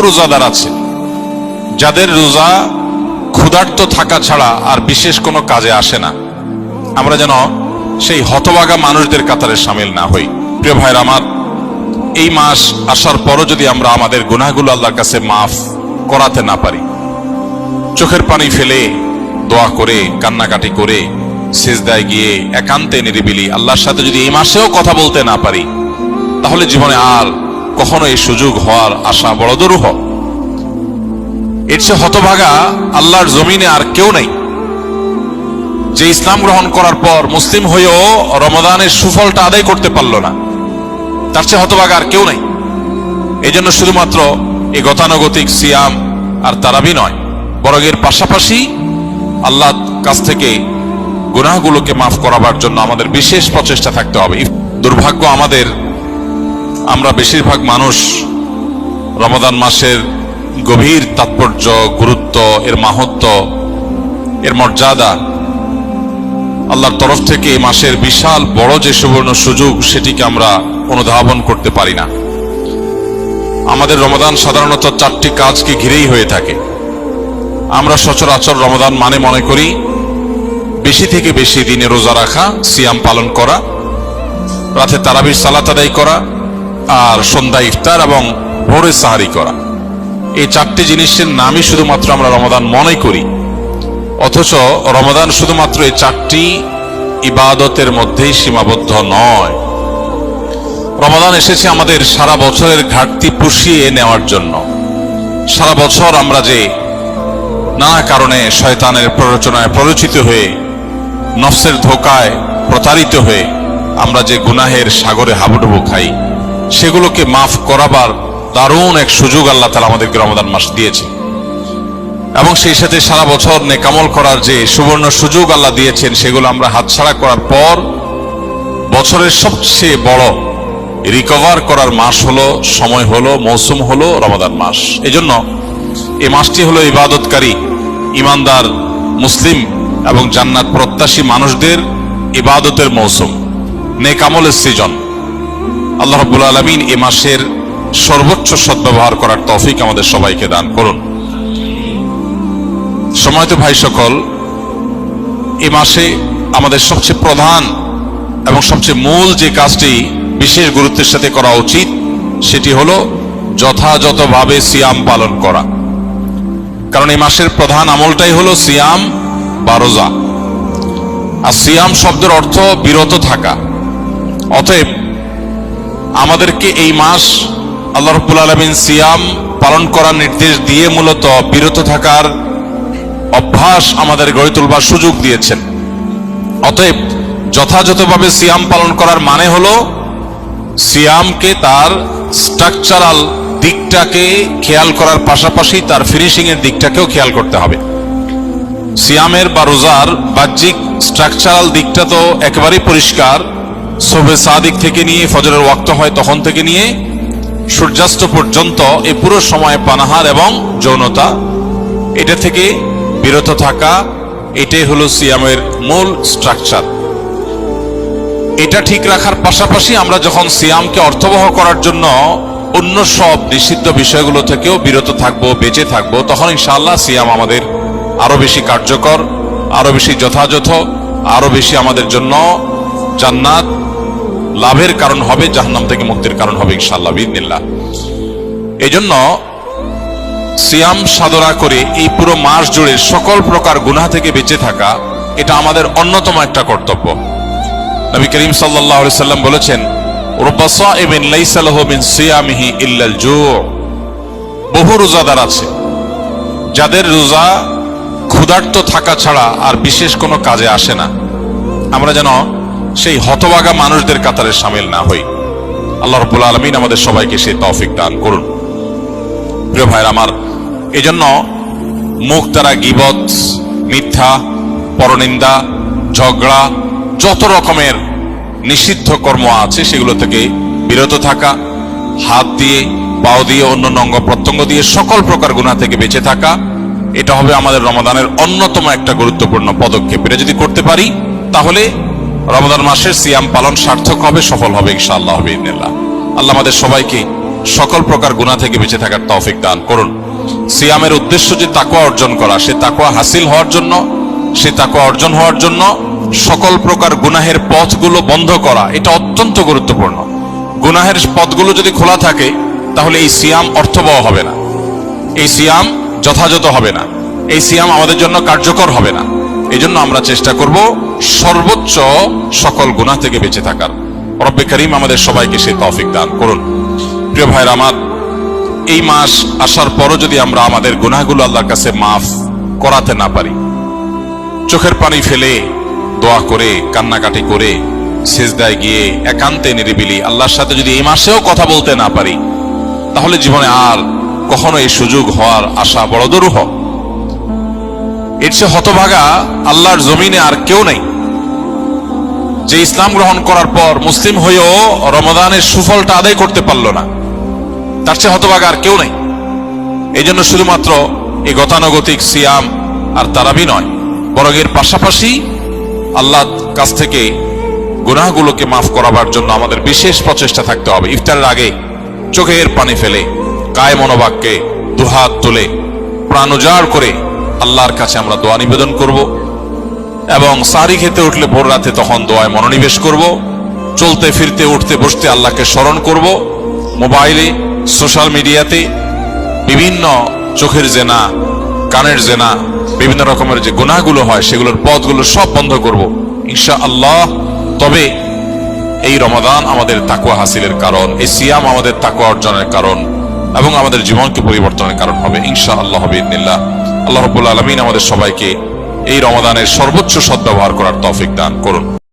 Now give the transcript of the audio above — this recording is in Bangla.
রোজাদার আছে যাদের রোজা ক্ষুধার্ত থাকা ছাড়া আর বিশেষ কোনো কাজে আসে না। আমরা যেন সেই হতভাগা মানুষদের কাতারে সামিল না হই। প্রিয় ভাইরা আমার, এই মাস আসার পরও যদি আমরা আমাদের গুনাহগুলো আল্লাহর কাছে মাফ করাতে না পারি, চোখের পানি ফেলে দোয়া করে কান্নাকাটি করে সিজদায় গিয়ে একান্তে নিরিবিলি আল্লাহর সাথে যদি এই মাসেও কথা বলতে না পারি, তাহলে জীবনে আর কখনো এই সুযোগ হওয়ার আশা বড় দুরূহ। এর চেয়ে হতভাগা আল্লাহর জমিনে আর কেউ নেই, যে ইসলাম গ্রহণ করার পর মুসলিম হয়েও রমাদানের সুফলটা আদায় করতে পারল না। তার চেয়ে হতভাগা আর কেউ নেই। এই জন্য শুধুমাত্র এই গতানুগতিক সিয়াম আর তারাবি নয়, বরং এর পাশাপাশি আল্লাহর কাছ থেকে গুনাহগুলোকে মাফ করাবার জন্য আমাদের বিশেষ প্রচেষ্টা থাকতে হবে। দুর্ভাগ্য আমাদের, আমরা বেশিরভাগ মানুষ রমাদান মাসের গভীর তাৎপর্য, গুরুত্ব, এর মাহাত্ম্য, এর মর্যাদা, আল্লাহর তরফ থেকে এই মাসের বিশাল বড় যে সুবর্ণ সুযোগ, সেটিকে আমরা অনুধাবন করতে পারি না। আমাদের রমাদান সাধারণত 4টি কাজকে ঘিরেই হয়ে থাকে। আমরা সচরাচর রমাদান মানে মনে করি বেশি থেকে বেশি দিনে রোজা রাখা, সিয়াম পালন করা, রাতে তারাবির সালাত আদায় করা, আর সন্ধ্যায় ইফতার এবং ভোরে সাহারি করা। এই 4টি জিনিসের নামই শুধুমাত্র আমরা রমাদান মনে করি, অথচ রমাদান শুধুমাত্র এই 4টি ইবাদতের মধ্যেই সীমাবদ্ধ নয়। রমাদান এসেছে আমাদের সারা বছরের ঘাটতি পুষিয়ে নেওয়ার জন্য। সারা বছর আমরা যে নানা কারণে শয়তানের প্ররোচনায় প্ররোচিত হয়ে, নফসের ধোকায় প্রতারিত হয়ে আমরা যে গুনাহের সাগরে হাবুডুবু খাই, সেগুলোকে মাফ করাবার দারুণ এক সুযোগ আল্লাহ তাআলা আমাদেরকে রমাদান মাস দিয়েছে। এবং সেই সাথে সারা বছর নেকামল করার যে সুবর্ণ সুযোগ আল্লাহ দিয়েছেন, সেগুলো আমরা হাতছাড়া করার পর বছরের সবচেয়ে বড় রিকভার করার মাস হলো, সময় হলো, মৌসুম হলো রমাদান মাস। এজন্য এই মাসটি হলো ইবাদতকারী, ইমানদার, মুসলিম এবং জান্নাত প্রত্যাশী মানুষদের ইবাদতের মৌসুম, নেকামলের সিজন। আল্লাহ রাব্বুল আলামিন এই মাসের সর্বোচ্চ সদ্ব্যবহার করার তৌফিক আমাদের সবাইকে দান করুন। সম্মানিত ভাই সকল, এই মাসে আমাদের সবচেয়ে প্রধান এবং সবচেয়ে মূল যে কাজটি বিশেষ গুরুত্বের সাথে করা উচিত, সেটি হলো যথাযথভাবে সিয়াম পালন করা। কারণ এই মাসের প্রধান আমলটাই হলো সিয়াম বা রোজা। আর সিয়াম শব্দের অর্থ বিরত থাকা। অতএব আমাদেরকে এই মাস আল্লাহ রাব্বুল আলামিন সিয়াম পালন করার নির্দেশ দিয়ে মূলত বিরত থাকার অভ্যাস আমাদের গড়ে তুলবার সুযোগ দিয়েছেন। অতএব যথাযথভাবে সিয়াম পালন করার মানে হলো সিয়ামকে তার স্ট্রাকচারাল দিকটাকে খেয়াল করার পাশাপাশি তার ফিনিশিং এর দিকটাকেও খেয়াল করতে হবে। সিয়ামের বা রোজার বাহ্যিক স্ট্রাকচারাল দিকটা তো একেবারেই পরিষ্কার। সুবহে সাদিক থেকে নিয়ে ফজরের ওয়াক্ত হয় তখন থেকে নিয়ে সূর্যাস্ত পর্যন্ত এই পুরো সময় পানাহার এবং যৌনতা, এটা থেকে বিরত থাকা, এটাই হলো সিয়ামের মূল স্ট্রাকচার। এটা ঠিক রাখার পাশাপাশি আমরা যখন সিয়ামকে অর্থবহ করার জন্য অন্য সব নিষিদ্ধ বিষয়গুলো থেকেও বিরত থাকবো, বেঁচে থাকবো, তখন ইনশাআল্লাহ সিয়াম আমাদের আরো বেশি কার্যকর, আরো বেশি যথাযথ, আরো বেশি আমাদের জন্য জান্নাত লাভের কারণ হবে, জাহান্নাম থেকে মুক্তির কারণ হবে ইনশাআল্লাহ বিইذনিল্লাহ। এজন্য সিয়াম সাধনা করে এই পুরো মাস জুড়ে সকল প্রকার গুনাহ থেকে বেঁচে থাকা, এটা আমাদের অন্যতম একটা কর্তব্য। নবী করিম সাল্লাল্লাহু আলাইহি সাল্লাম বলেছেন, রুব্বা সাইমিন লাইসা লাহু মিন সিয়ামিহি ইল্লাল জু'। বহু রোজাদার আছে যাদের রোজা ক্ষুধার্ত থাকা ছাড়া আর বিশেষ কোনো কাজে আসে না। আমরা যেন সেই হতভাগা মানুষদের কাতারে সামিল না হই। আল্লাহ রাব্বুল আলামিন আমাদের সবাইকে সেই তৌফিক দান করুন। প্রিয় ভাইরা আমার, এজন্য মুখ দ্বারা গীবত, মিথ্যা, পরনিন্দা, ঝগড়া, যত রকমের নিষিদ্ধ কর্ম আছে সেগুলো থেকে বিরত থাকা, হাত দিয়ে, পাও দিয়ে, অন্য অঙ্গ প্রত্যঙ্গ দিয়ে সকল প্রকার গুনাহ থেকে বেঁচে থাকা, এটা হবে আমাদের রমাদানের অন্যতম একটা গুরুত্বপূর্ণ পদক্ষেপ। এটা যদি করতে পারি তাহলে রমাদান মাসের সিয়াম পালন সার্থক হবে, সফল হবে ইনশাআল্লাহ বিইذনিল্লাহ। আল্লাহ আমাদের সবাইকে সকল প্রকার গুনাহ থেকে বেঁচে থাকার তৌফিক দান করুন। সিয়ামের উদ্দেশ্য যে তাকওয়া অর্জন করা, সে তাকওয়া হাসিল হওয়ার জন্য, সে তাকওয়া অর্জন হওয়ার জন্য সকল প্রকার গুনাহের পথগুলো বন্ধ করা, এটা অত্যন্ত গুরুত্বপূর্ণ। গুনাহের পথগুলো যদি খোলা থাকে তাহলে এই সিয়াম অর্থবহ হবে না, এই সিয়াম যথাযথ হবে না, এই সিয়াম আমাদের জন্য কার্যকর হবে না। এই জন্য আমরা চেষ্টা করব সর্বোচ্চ সকল গুনাহ থেকে বেঁচে থাকার। রব্বে করিম আমাদের সবাইকে সেই তৌফিক দান করুন। প্রিয় ভাইরা আমার, এই মাস আসার পরও যদি আমরা আমাদের গুনাহগুলো আল্লাহর কাছে মাফ করাতে না পারি, চোখের পানি ফেলে দোয়া করে কান্নাকাটি করে সিজদায় গিয়ে একান্তে নিরিবিলি আল্লাহর সাথে যদি এই মাসেও কথা বলতে না পারি, তাহলে জীবনে আর কখনো এই সুযোগ হওয়ার আশা বড় দুরূহ। এর চেয়ে হতভাগা আল্লাহর জমিনে আর কেউ নেই, যে ইসলাম গ্রহণ করার পর মুসলিম হয়েও রমাদানের সুফলটা আদায় করতে পারল না। তার চেয়ে হতভাগা আর কেউ নেই। এই জন্য শুধুমাত্র এই গতানুগতিক সিয়াম আর তারাবি নয়, বরং এর পাশাপাশি আল্লাহর কাছ থেকে গুনাহগুলোকে মাফ করাবার জন্য আমাদের বিশেষ প্রচেষ্টা থাকতে হবে। ইফতারের আগে চোখের পানি ফেলে কায়ে মনোবাক্যে দুহাত তুলে প্রাণ উজাড় করে আল্লাহর কাছে আমরা দোয়া নিবেদন করব, এবং সাহরি খেতে উঠলে ভোর রাতে তখন দোয়ায় মনোনিবেশ করব। চলতে ফিরতে উঠতে বসতে আল্লাহকে স্মরণ করব। মোবাইলে সোশ্যাল মিডিয়াতে বিভিন্ন চোখের জেনা, কানের জেনা, বিভিন্ন রকমের যে গুনাহগুলো হয় সেগুলোর পথগুলো সব বন্ধ করব ইনশাআল্লাহ। তবে এই রমাদান আমাদের তাকওয়া হাসিলের কারণ, এই সিয়াম আমাদের তাকওয়া অর্জনের কারণ এবং আমাদের জীবনকে পরিবর্তনের কারণ হবে ইনশাআল্লাহ বিইذنিল্লাহ। আল্লাহ রাব্বুল আলামিন আমাদের সবাইকে এই রমাদানের সর্বোচ্চ সদ্ব্যবহার করার তৌফিক দান করুন।